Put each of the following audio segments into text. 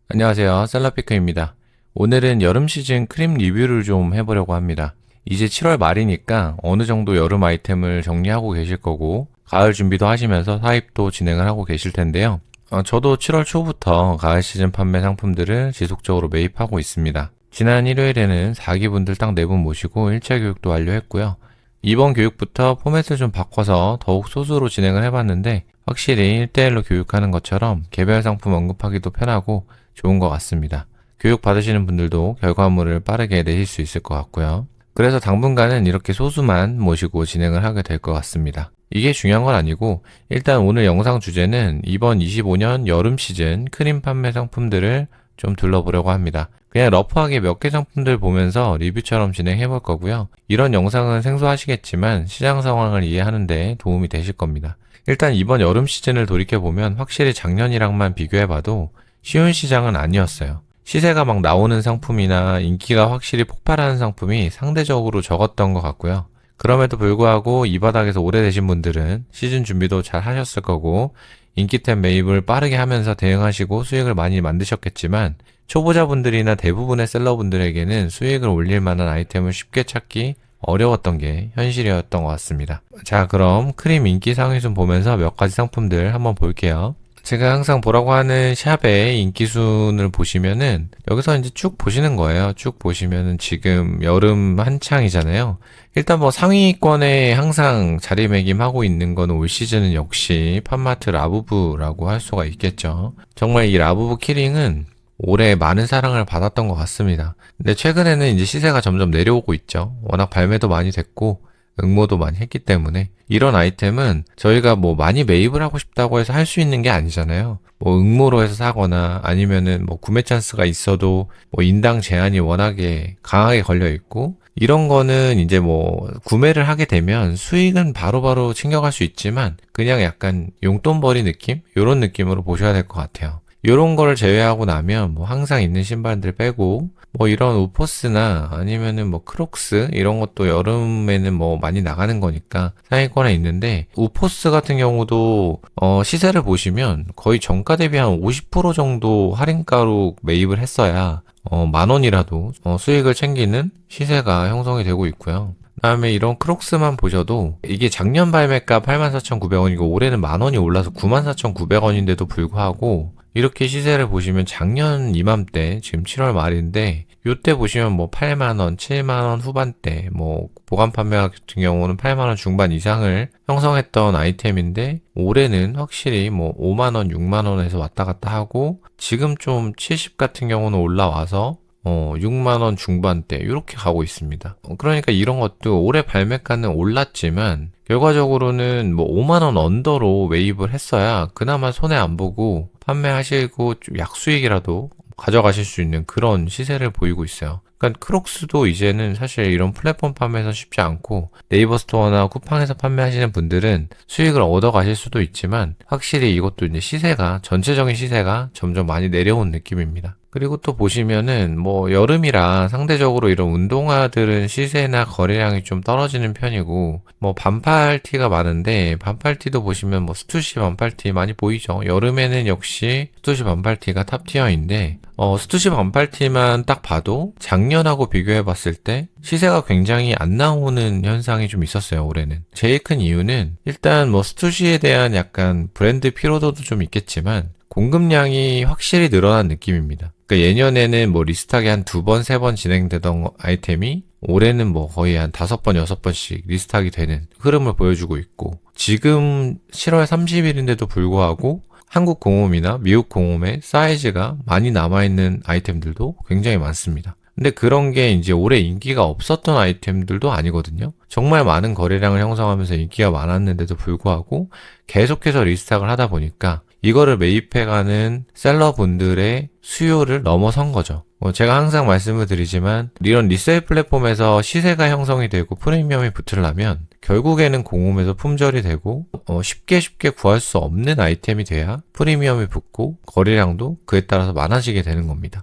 안녕하세요. 셀럽피크입니다. 오늘은 여름 시즌 크림 리뷰를 좀 해보려고 합니다. 이제 7월 말이니까 어느 정도 여름 아이템을 정리하고 계실 거고, 가을 준비도 하시면서 사입도 진행을 하고 계실 텐데요. 저도 7월 초부터 가을 시즌 판매 상품들을 지속적으로 매입하고 있습니다. 지난 일요일에는 4기분들 딱 4분 모시고 1차 교육도 완료했고요. 이번 교육부터 포맷을 좀 바꿔서 더욱 소수로 진행을 해봤는데, 확실히 1대1로 교육하는 것처럼 개별 상품 언급하기도 편하고 좋은 것 같습니다. 교육 받으시는 분들도 결과물을 빠르게 내실 수 있을 것 같고요. 그래서 당분간은 이렇게 소수만 모시고 진행을 하게 될 것 같습니다. 이게 중요한 건 아니고, 일단 오늘 영상 주제는 이번 25년 여름 시즌 크림 판매 상품들을 좀 둘러보려고 합니다. 그냥 러프하게 몇 개 상품들 보면서 리뷰처럼 진행해 볼 거고요. 이런 영상은 생소하시겠지만 시장 상황을 이해하는 데 도움이 되실 겁니다. 일단 이번 여름 시즌을 돌이켜보면 확실히 작년이랑만 비교해봐도 쉬운 시장은 아니었어요. 시세가 막 나오는 상품이나 인기가 확실히 폭발하는 상품이 상대적으로 적었던 것 같고요. 그럼에도 불구하고 이 바닥에서 오래되신 분들은 시즌 준비도 잘 하셨을 거고, 인기템 매입을 빠르게 하면서 대응하시고 수익을 많이 만드셨겠지만, 초보자분들이나 대부분의 셀러분들에게는 수익을 올릴 만한 아이템을 쉽게 찾기 어려웠던 게 현실이었던 것 같습니다. 자, 그럼 크림 인기 상위 순 보면서 몇 가지 상품들 한번 볼게요. 제가 항상 보라고 하는 샵의 인기순을 보시면은 여기서 이제 쭉 보시는 거예요. 쭉 보시면은 지금 여름 한창이잖아요. 일단 뭐 상위권에 항상 자리매김하고 있는 건 올 시즌은 역시 팜마트 라부부라고 할 수가 있겠죠. 정말 이 라부부 키링은 올해 많은 사랑을 받았던 것 같습니다. 근데 최근에는 이제 시세가 점점 내려오고 있죠. 워낙 발매도 많이 됐고 응모도 많이 했기 때문에 이런 아이템은 저희가 뭐 많이 매입을 하고 싶다고 해서 할 수 있는 게 아니잖아요. 뭐 응모로 해서 사거나 아니면은 뭐 구매 찬스가 있어도 뭐 인당 제한이 워낙에 강하게 걸려 있고, 이런 거는 이제 뭐 구매를 하게 되면 수익은 바로바로 챙겨갈 수 있지만 그냥 약간 용돈벌이 느낌? 요런 느낌으로 보셔야 될 것 같아요. 요런 거를 제외하고 나면 뭐 항상 있는 신발들 빼고 뭐 이런 우포스나 아니면은 뭐 크록스 이런 것도 여름에는 뭐 많이 나가는 거니까 상위권에 있는데, 우포스 같은 경우도 시세를 보시면 거의 정가 대비 한 50% 정도 할인가로 매입을 했어야 10,000원이라도 수익을 챙기는 시세가 형성이 되고 있고요. 그다음에 이런 크록스만 보셔도 이게 작년 발매가 84,900원이고 올해는 10,000원이 올라서 94,900원인데도 불구하고 이렇게 시세를 보시면 작년 이맘때 지금 7월 말인데 요때 보시면 뭐 8만원, 7만원 후반대, 뭐 보관 판매 같은 경우는 8만원 중반 이상을 형성했던 아이템인데 올해는 확실히 뭐 5만원, 6만원에서 왔다 갔다 하고 지금 좀 70 같은 경우는 올라와서 6만원 중반대 이렇게 가고 있습니다. 그러니까 이런 것도 올해 발매가는 올랐지만 결과적으로는 뭐 5만원 언더로 매입을 했어야 그나마 손해 안 보고 판매하시고 좀 약수익이라도 가져가실 수 있는 그런 시세를 보이고 있어요. 그러니까 크록스도 이제는 사실 이런 플랫폼 판매에서 쉽지 않고 네이버 스토어나 쿠팡에서 판매하시는 분들은 수익을 얻어 가실 수도 있지만 확실히 이것도 이제 시세가 전체적인 시세가 점점 많이 내려온 느낌입니다. 그리고 또 보시면은 뭐 여름이라 상대적으로 이런 운동화들은 시세나 거래량이 좀 떨어지는 편이고, 뭐 반팔티가 많은데 반팔티도 보시면 뭐 스투시 반팔티 많이 보이죠. 여름에는 역시 스투시 반팔티가 탑티어인데 스투시 반팔티만 딱 봐도 작년하고 비교해 봤을 때 시세가 굉장히 안 나오는 현상이 좀 있었어요, 올해는. 제일 큰 이유는 일단 뭐 스투시에 대한 약간 브랜드 피로도도 좀 있겠지만 공급량이 확실히 늘어난 느낌입니다. 그러니까 예년에는 뭐 리스트하게 한 2번, 3번 진행되던 아이템이 올해는 뭐 거의 한 5번, 6번씩 리스트하게 되는 흐름을 보여주고 있고, 지금 7월 30일인데도 불구하고 한국 공홈이나 미국 공홈에 사이즈가 많이 남아있는 아이템들도 굉장히 많습니다. 근데 그런 게 이제 올해 인기가 없었던 아이템들도 아니거든요. 정말 많은 거래량을 형성하면서 인기가 많았는데도 불구하고 계속해서 리스탁을 하다 보니까 이거를 매입해가는 셀러분들의 수요를 넘어선 거죠. 제가 항상 말씀을 드리지만 이런 리셀 플랫폼에서 시세가 형성이 되고 프리미엄이 붙으려면 결국에는 공홈에서 품절이 되고 쉽게 구할 수 없는 아이템이 돼야 프리미엄이 붙고 거래량도 그에 따라서 많아지게 되는 겁니다.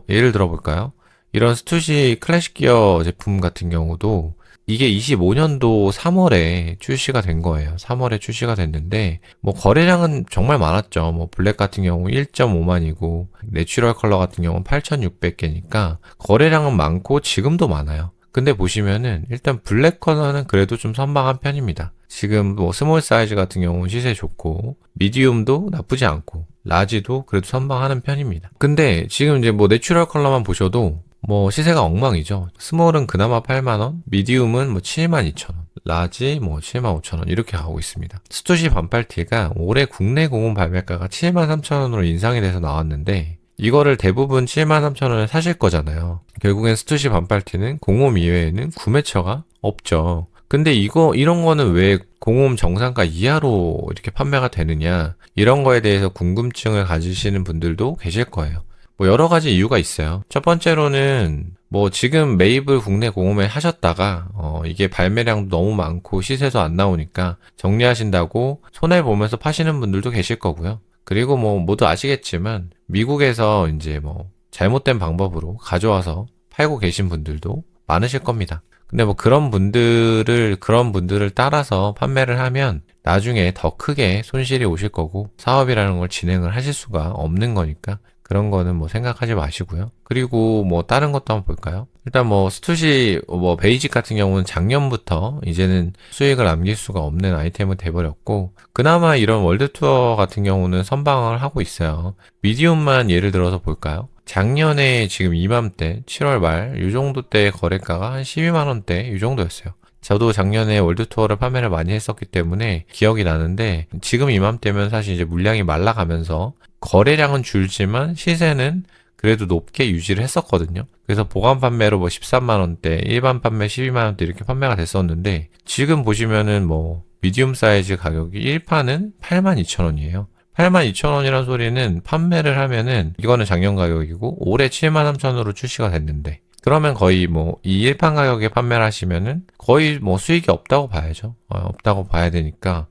예를 들어 볼까요? 이런 스투시 클래식 기어 제품 같은 경우도 이게 25년도 3월에 출시가 된 거예요. 3월에 출시가 됐는데 뭐 거래량은 정말 많았죠. 뭐 블랙 같은 경우 1.5만이고 내추럴 컬러 같은 경우는 8,600개니까 거래량은 많고 지금도 많아요. 근데 보시면은 일단 블랙 컬러는 그래도 좀 선방한 편입니다. 지금 뭐 스몰 사이즈 같은 경우는 시세 좋고 미디움도 나쁘지 않고 라지도 그래도 선방하는 편입니다. 근데 지금 이제 뭐 내추럴 컬러만 보셔도 뭐 시세가 엉망이죠. 스몰은 그나마 8만원, 미디움은 뭐 72,000원, 라지 뭐 75,000원 이렇게 가고 있습니다. 스투시 반팔티가 올해 국내 공홈 발매가가 73,000원으로 인상이 돼서 나왔는데 이거를 대부분 73,000원에 사실 거잖아요. 결국엔 스투시 반팔티는 공홈 이외에는 구매처가 없죠. 근데 이런 거는 왜 공홈 정상가 이하로 이렇게 판매가 되느냐, 이런 거에 대해서 궁금증을 가지시는 분들도 계실 거예요. 뭐 여러 가지 이유가 있어요. 첫 번째로는 뭐 지금 메이블 국내 공홈에 하셨다가 이게 발매량도 너무 많고 시세도 안 나오니까 정리하신다고 손해보면서 파시는 분들도 계실 거고요. 그리고 뭐 모두 아시겠지만 미국에서 이제 뭐 잘못된 방법으로 가져와서 팔고 계신 분들도 많으실 겁니다. 근데 뭐 그런 분들을 따라서 판매를 하면 나중에 더 크게 손실이 오실 거고 사업이라는 걸 진행을 하실 수가 없는 거니까 그런 거는 뭐 생각하지 마시고요. 그리고 뭐 다른 것도 한번 볼까요? 일단 뭐 스투시 뭐 베이직 같은 경우는 작년부터 이제는 수익을 남길 수가 없는 아이템은 돼버렸고, 그나마 이런 월드 투어 같은 경우는 선방을 하고 있어요. 미디움만 예를 들어서 볼까요? 작년에 지금 이맘때 7월 말 이 정도 때 거래가가 한 12만 원대 이 정도였어요. 저도 작년에 월드 투어를 판매를 많이 했었기 때문에 기억이 나는데, 지금 이맘때면 사실 이제 물량이 말라가면서 거래량은 줄지만 시세는 그래도 높게 유지를 했었거든요. 그래서 보관 판매로 뭐 13만 원대, 일반 판매 12만 원대 이렇게 판매가 됐었는데, 지금 보시면은 뭐 미디움 사이즈 가격이 1판은 82,000원이에요. 82,000원이란 소리는 판매를 하면은 이거는 작년 가격이고 올해 73,000원으로 출시가 됐는데, 그러면 거의 뭐 이 1판 가격에 판매를 하시면은 거의 뭐 수익이 없다고 봐야죠. 없다고 봐야 되니까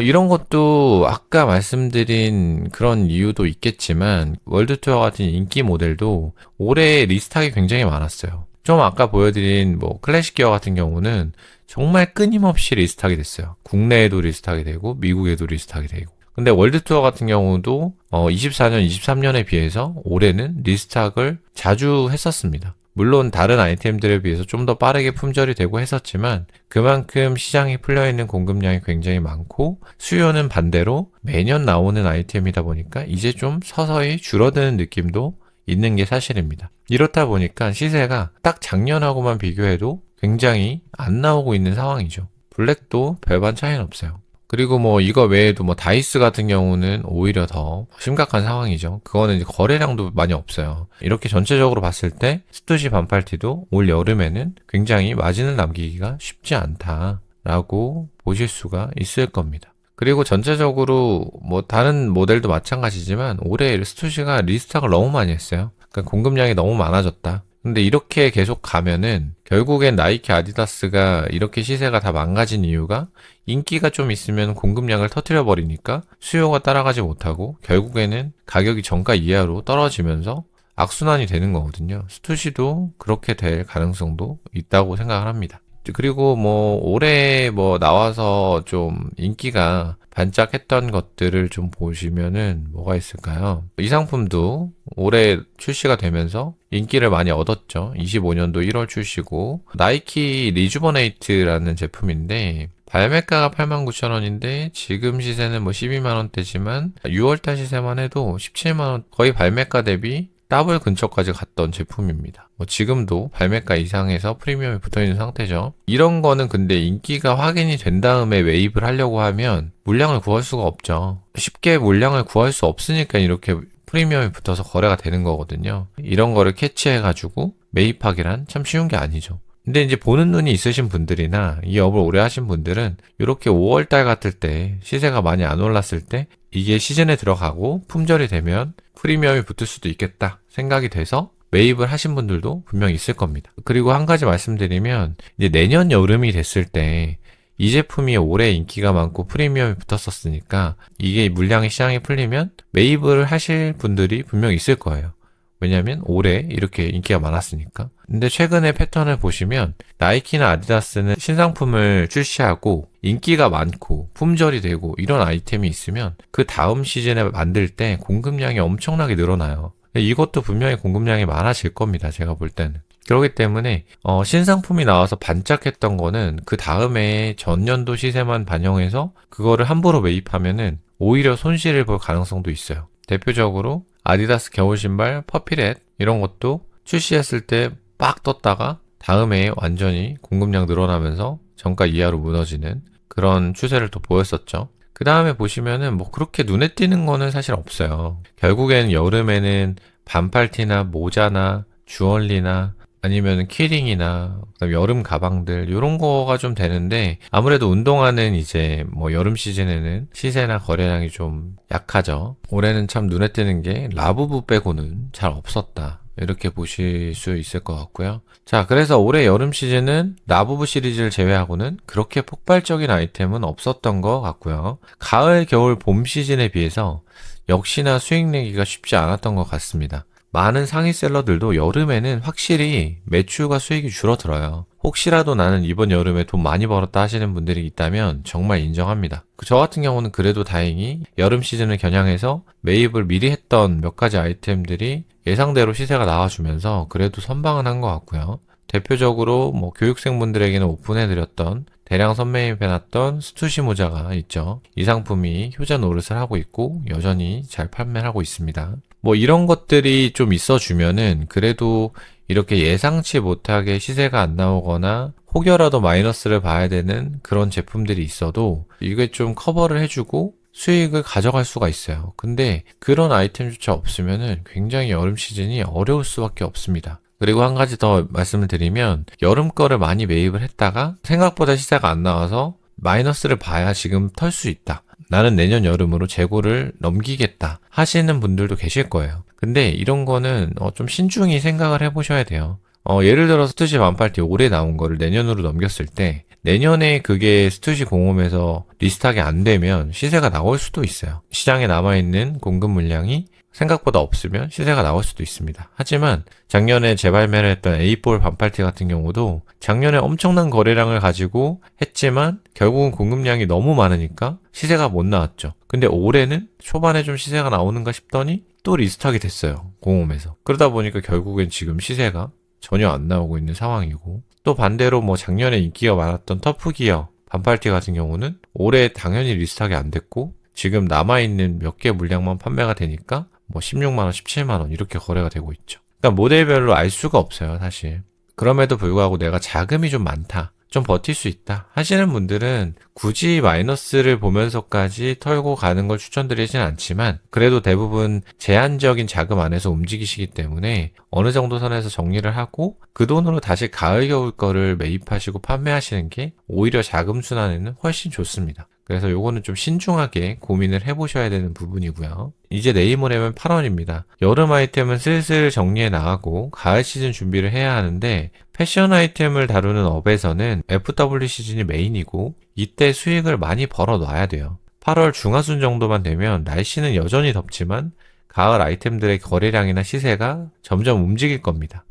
이런 것도 아까 말씀드린 그런 이유도 있겠지만 월드 투어 같은 인기 모델도 올해 리스트하기 굉장히 많았어요. 좀 아까 보여드린 뭐 클래식 기어 같은 경우는 정말 끊임없이 리스트하게 됐어요. 국내에도 리스트하게 되고 미국에도 리스트하게 되고. 근데 월드 투어 같은 경우도 24년, 23년에 비해서 올해는 리스트학을 자주 했었습니다. 물론 다른 아이템들에 비해서 좀 더 빠르게 품절이 되고 했었지만 그만큼 시장에 풀려있는 공급량이 굉장히 많고 수요는 반대로 매년 나오는 아이템이다 보니까 이제 좀 서서히 줄어드는 느낌도 있는 게 사실입니다. 이렇다 보니까 시세가 딱 작년하고만 비교해도 굉장히 안 나오고 있는 상황이죠. 블랙도 별반 차이는 없어요. 그리고 뭐 이거 외에도 뭐 다이스 같은 경우는 오히려 더 심각한 상황이죠. 그거는 이제 거래량도 많이 없어요. 이렇게 전체적으로 봤을 때 스투시 반팔티도 올 여름에는 굉장히 마진을 남기기가 쉽지 않다라고 보실 수가 있을 겁니다. 그리고 전체적으로 뭐 다른 모델도 마찬가지지만 올해 스투시가 리스탁을 너무 많이 했어요. 그러니까 공급량이 너무 많아졌다. 근데 이렇게 계속 가면은 결국엔 나이키, 아디다스가 이렇게 시세가 다 망가진 이유가 인기가 좀 있으면 공급량을 터뜨려 버리니까 수요가 따라가지 못하고 결국에는 가격이 정가 이하로 떨어지면서 악순환이 되는 거거든요. 스투시도 그렇게 될 가능성도 있다고 생각을 합니다. 그리고 뭐 올해 뭐 나와서 좀 인기가 반짝했던 것들을 좀 보시면은 뭐가 있을까요? 이 상품도 올해 출시가 되면서 인기를 많이 얻었죠. 25년도 1월 출시고 나이키 리주버네이트라는 제품인데 발매가가 89,000원인데 지금 시세는 뭐 12만원대지만 6월달 시세만 해도 17만원, 거의 발매가 대비 더블 근처까지 갔던 제품입니다. 뭐 지금도 발매가 이상에서 프리미엄이 붙어있는 상태죠. 이런 거는 근데 인기가 확인이 된 다음에 매입을 하려고 하면 물량을 구할 수가 없죠. 쉽게 물량을 구할 수 없으니까 이렇게 프리미엄이 붙어서 거래가 되는 거거든요. 이런 거를 캐치해가지고 매입하기란 참 쉬운 게 아니죠. 근데 이제 보는 눈이 있으신 분들이나 이 업을 오래 하신 분들은 이렇게 5월달 같을 때 시세가 많이 안 올랐을 때 이게 시즌에 들어가고 품절이 되면 프리미엄이 붙을 수도 있겠다 생각이 돼서 매입을 하신 분들도 분명히 있을 겁니다. 그리고 한 가지 말씀드리면 이제 내년 여름이 됐을 때 이 제품이 올해 인기가 많고 프리미엄이 붙었었으니까 이게 물량이 시장에 풀리면 매입을 하실 분들이 분명히 있을 거예요. 왜냐면 올해 이렇게 인기가 많았으니까. 근데 최근의 패턴을 보시면 나이키나 아디다스는 신상품을 출시하고 인기가 많고 품절이 되고 이런 아이템이 있으면 그 다음 시즌에 만들 때 공급량이 엄청나게 늘어나요. 이것도 분명히 공급량이 많아질 겁니다. 제가 볼 때는. 그렇기 때문에 신상품이 나와서 반짝했던 거는 그 다음에 전년도 시세만 반영해서 그거를 함부로 매입하면은 오히려 손실을 볼 가능성도 있어요. 대표적으로 아디다스 겨울 신발 퍼피렛 이런 것도 출시했을 때 빡 떴다가 다음에 완전히 공급량 늘어나면서 정가 이하로 무너지는 그런 추세를 또 보였었죠. 그 다음에 보시면은 뭐 그렇게 눈에 띄는 거는 사실 없어요. 결국에는 여름에는 반팔티나 모자나 주얼리나 아니면 키링이나 그다음 여름 가방들 이런 거가 좀 되는데 아무래도 운동화는 이제 뭐 여름 시즌에는 시세나 거래량이 좀 약하죠. 올해는 참 눈에 띄는 게 라부부 빼고는 잘 없었다. 이렇게 보실 수 있을 것 같고요. 자, 그래서 올해 여름 시즌은 라부부 시리즈를 제외하고는 그렇게 폭발적인 아이템은 없었던 것 같고요. 가을, 겨울, 봄 시즌에 비해서 역시나 수익 내기가 쉽지 않았던 것 같습니다. 많은 상위 셀러들도 여름에는 확실히 매출과 수익이 줄어들어요. 혹시라도 나는 이번 여름에 돈 많이 벌었다 하시는 분들이 있다면 정말 인정합니다. 저 같은 경우는 그래도 다행히 여름 시즌을 겨냥해서 매입을 미리 했던 몇 가지 아이템들이 예상대로 시세가 나와주면서 그래도 선방은 한 것 같고요. 대표적으로 뭐 교육생분들에게는 오픈해드렸던 대량 선매입해놨던 스투시 모자가 있죠. 이 상품이 효자 노릇을 하고 있고 여전히 잘 판매하고 있습니다. 뭐 이런 것들이 좀 있어주면은 그래도 이렇게 예상치 못하게 시세가 안 나오거나 혹여라도 마이너스를 봐야 되는 그런 제품들이 있어도 이게 좀 커버를 해주고 수익을 가져갈 수가 있어요. 근데 그런 아이템조차 없으면은 굉장히 여름 시즌이 어려울 수밖에 없습니다. 그리고 한 가지 더 말씀을 드리면 여름 거를 많이 매입을 했다가 생각보다 시세가 안 나와서 마이너스를 봐야 지금 털 수 있다. 나는 내년 여름으로 재고를 넘기겠다 하시는 분들도 계실 거예요. 근데 이런 거는 좀 신중히 생각을 해보셔야 돼요. 예를 들어서 스투시 반팔티 올해 나온 거를 내년으로 넘겼을 때 내년에 그게 스투시 공홈에서 리스트하게 안 되면 시세가 나올 수도 있어요. 시장에 남아있는 공급 물량이 생각보다 없으면 시세가 나올 수도 있습니다. 하지만 작년에 재발매를 했던 A4 반팔티 같은 경우도 작년에 엄청난 거래량을 가지고 했지만 결국은 공급량이 너무 많으니까 시세가 못 나왔죠. 근데 올해는 초반에 좀 시세가 나오는가 싶더니 또 리스트하게 됐어요. 공홈에서. 그러다 보니까 결국엔 지금 시세가 전혀 안 나오고 있는 상황이고 또 반대로 뭐 작년에 인기가 많았던 터프기어 반팔티 같은 경우는 올해 당연히 리스트하게 안 됐고 지금 남아있는 몇 개 물량만 판매가 되니까 뭐 16만원, 17만원 이렇게 거래가 되고 있죠. 그러니까 모델별로 알 수가 없어요, 사실. 그럼에도 불구하고 내가 자금이 좀 많다, 좀 버틸 수 있다 하시는 분들은 굳이 마이너스를 보면서까지 털고 가는 걸 추천드리진 않지만 그래도 대부분 제한적인 자금 안에서 움직이시기 때문에 어느 정도 선에서 정리를 하고 그 돈으로 다시 가을 겨울 거를 매입하시고 판매하시는 게 오히려 자금 순환에는 훨씬 좋습니다. 그래서 요거는 좀 신중하게 고민을 해보셔야 되는 부분이고요. 이제 내일 모레면 8월입니다. 여름 아이템은 슬슬 정리해 나가고 가을 시즌 준비를 해야 하는데 패션 아이템을 다루는 업에서는 FW 시즌이 메인이고 이때 수익을 많이 벌어 놔야 돼요. 8월 중하순 정도만 되면 날씨는 여전히 덥지만 가을 아이템들의 거래량이나 시세가 점점 움직일 겁니다.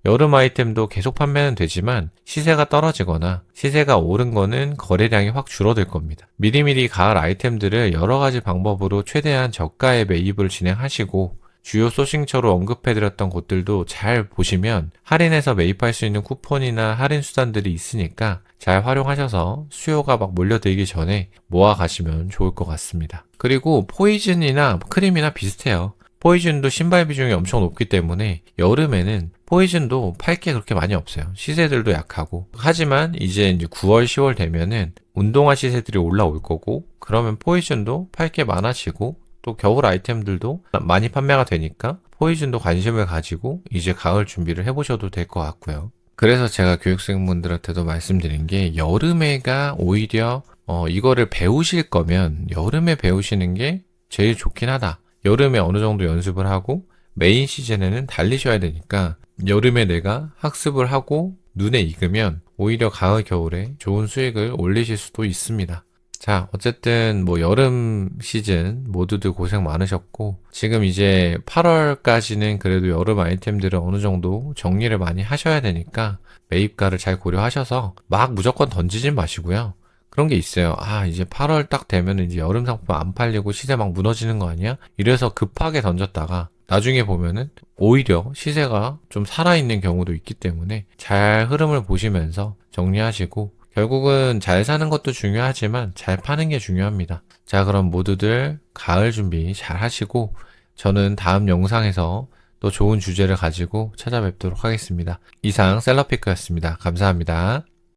여름 아이템도 계속 판매는 되지만 시세가 떨어지거나 시세가 오른 거는 거래량이 확 줄어들 겁니다. 미리미리 가을 아이템들을 여러 가지 방법으로 최대한 저가의 매입을 진행하시고 주요 소싱처로 언급해드렸던 곳들도 잘 보시면 할인해서 매입할 수 있는 쿠폰이나 할인 수단들이 있으니까 잘 활용하셔서 수요가 막 몰려들기 전에 모아 가시면 좋을 것 같습니다. 그리고 포이즌이나 크림이나 비슷해요. 포이즌도 신발 비중이 엄청 높기 때문에 여름에는 포이즌도 팔 게 그렇게 많이 없어요. 시세들도 약하고. 하지만 이제 9월, 10월 되면은 운동화 시세들이 올라올 거고 그러면 포이즌도 팔 게 많아지고 또 겨울 아이템들도 많이 판매가 되니까 포이즌도 관심을 가지고 이제 가을 준비를 해보셔도 될 것 같고요. 그래서 제가 교육생분들한테도 말씀드린 게 여름에가 오히려 이거를 배우실 거면 여름에 배우시는 게 제일 좋긴 하다. 여름에 어느 정도 연습을 하고 메인 시즌에는 달리셔야 되니까 여름에 내가 학습을 하고 눈에 익으면 오히려 가을 겨울에 좋은 수익을 올리실 수도 있습니다. 자, 어쨌든 뭐 여름 시즌 모두들 고생 많으셨고, 지금 이제 8월까지는 그래도 여름 아이템들을 어느 정도 정리를 많이 하셔야 되니까 매입가를 잘 고려하셔서 막 무조건 던지진 마시고요. 그런 게 있어요. 아, 이제 8월 딱 되면 이제 여름 상품 안 팔리고 시세 막 무너지는 거 아니야? 이래서 급하게 던졌다가 나중에 보면은 오히려 시세가 좀 살아있는 경우도 있기 때문에 잘 흐름을 보시면서 정리하시고, 결국은 잘 사는 것도 중요하지만 잘 파는 게 중요합니다. 자, 그럼 모두들 가을 준비 잘 하시고 저는 다음 영상에서 또 좋은 주제를 가지고 찾아뵙도록 하겠습니다. 이상 셀러피크였습니다. 감사합니다.